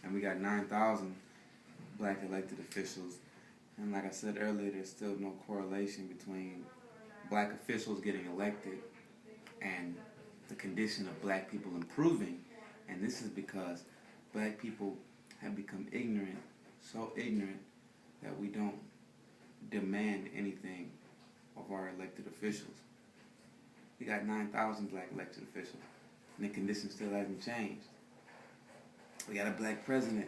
and we got 9,000 black elected officials. And like I said earlier, there's still no correlation between black officials getting elected and the condition of black people improving. And this is because black people have become ignorant, so ignorant that we don't demand anything of our elected officials. We got 9,000 black elected officials, and the condition still hasn't changed. We got a black president.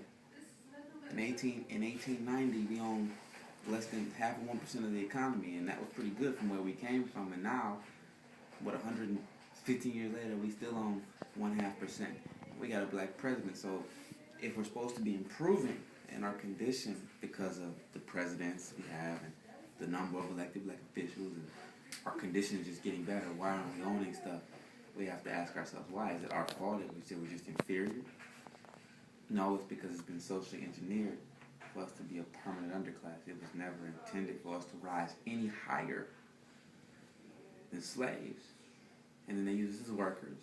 In 1890, we owned less than half of 1% of the economy, and that was pretty good from where we came from. And now, 115 years later, we still own 1.5%. We got a black president, so if we're supposed to be improving in our condition because of the presidents we have and the number of elected black officials, and our condition is just getting better, why aren't we owning stuff? We have to ask ourselves, why? Is it our fault that we say we're just inferior? No, it's because it's been socially engineered for us to be a permanent underclass. It was never intended for us to rise any higher than slaves. And then they use us as workers.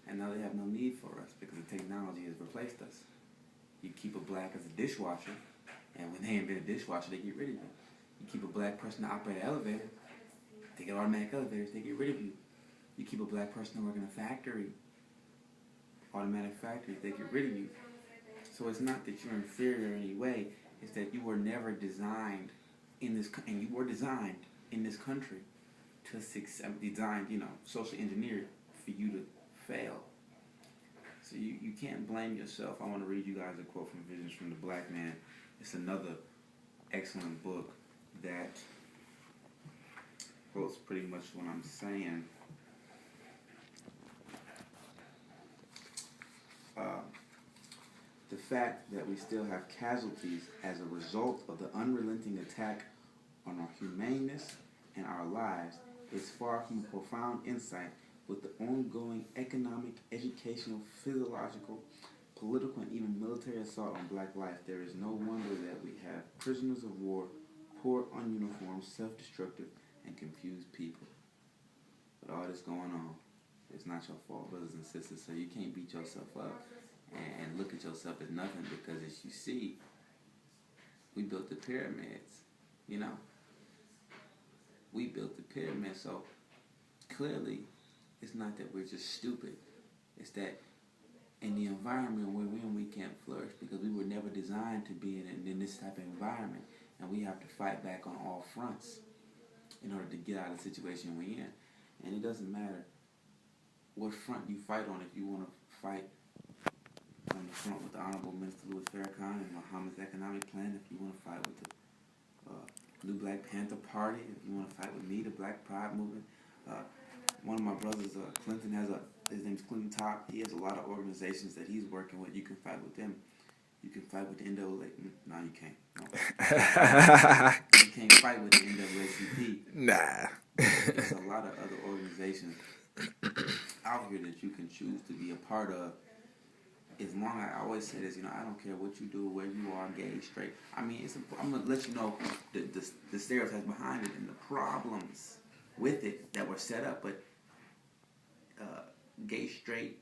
And now they have no need for us because the technology has replaced us. You keep a black as a dishwasher, and when they invent a dishwasher, they get rid of you. You keep a black person to operate an elevator, they get automatic elevators, they get rid of you. You keep a black person to work in a factory, automatic factories, they get rid of you. So it's not that you're inferior in any way, it's that you were never designed in this, and you were designed in this country to designed, socially engineered for you to fail. So you can't blame yourself. I want to read you guys a quote from Visions from the Black Man. It's another excellent book that quotes pretty much what I'm saying. The fact that we still have casualties as a result of the unrelenting attack on our humaneness and our lives is far from a profound insight with the ongoing economic, educational, physiological, political, and even military assault on black life. There is no wonder that we have prisoners of war, poor, ununiformed, self-destructive, and confused people. But all this going on, it's not your fault, brothers and sisters, so you can't beat yourself up and look at yourself as nothing, because as you see, we built the pyramids, We built the pyramids, so clearly it's not that we're just stupid. It's that in the environment we're in, we can't flourish because we were never designed to be in this type of environment, and we have to fight back on all fronts in order to get out of the situation we're in. And it doesn't matter what front you fight on. If you want to fight on the front with the Honorable Minister Louis Farrakhan and Muhammad's economic plan, if you want to fight with the New Black Panther Party, if you want to fight with me, the Black Pride Movement, one of my brothers, Clinton, his name's Clinton Top. He has a lot of organizations that he's working with. You can fight with them. You can fight with the NAACP. No, you can't. No. You can't fight with the NAACP. Nah. There's a lot of other organizations out here that you can choose to be a part of. As long as I always say this, I don't care what you do, where you are, gay, straight. I mean, I'm gonna let you know the stereotypes behind it and the problems with it that were set up. But gay, straight,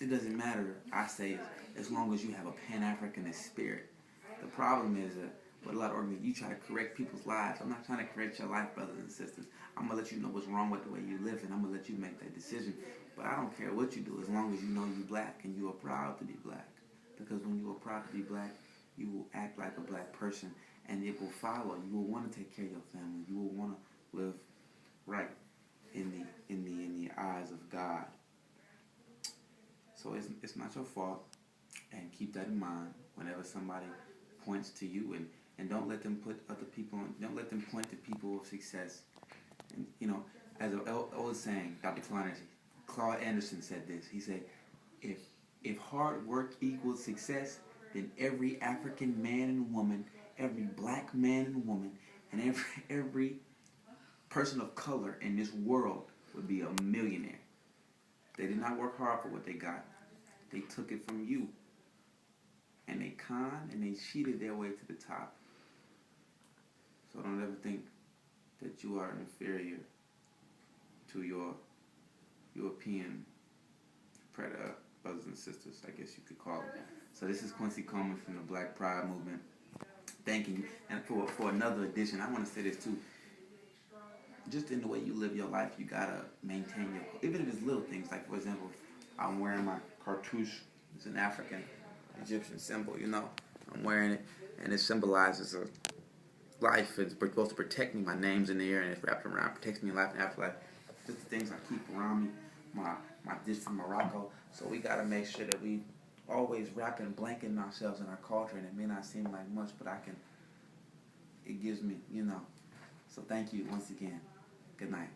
it doesn't matter. I say as long as you have a Pan-Africanist spirit. The problem is with a lot of organizations, you try to correct people's lives. I'm not trying to correct your life, brothers and sisters. I'm gonna let you know what's wrong with the way you live, and I'm gonna let you make that decision. But I don't care what you do, as long as you know you're black and you are proud to be black. Because when you are proud to be black, you will act like a black person, and it will follow. You will want to take care of your family. You will want to live right in the eyes of God. So it's not your fault, and keep that in mind whenever somebody points to you, and don't let them put other people on. Don't let them point to people of success. And as an old saying, Dr. Claude Anderson said this. He said, if hard work equals success, then every African man and woman, every black man and woman, and every person of color in this world would be a millionaire. They did not work hard for what they got. They took it from you. And they conned and they cheated their way to the top. So don't ever think that you are inferior to your European predator brothers and sisters, I guess you could call it. So this is Quincy Coleman from the Black Pride Movement. Thanking you. And for another edition, I want to say this too. Just in the way you live your life, you gotta maintain your, even if it's little things, like for example, I'm wearing my cartouche. It's an African Egyptian symbol, you know. I'm wearing it, and it symbolizes a life. It's supposed to protect me. My name's in the air, and it's wrapped around, protects me in life and afterlife. Just the things I keep around me. My dish from Morocco. So we gotta make sure that we always wrapping, blanketing ourselves in our culture, and it may not seem like much, but it gives me, you know. So thank you once again. Good night.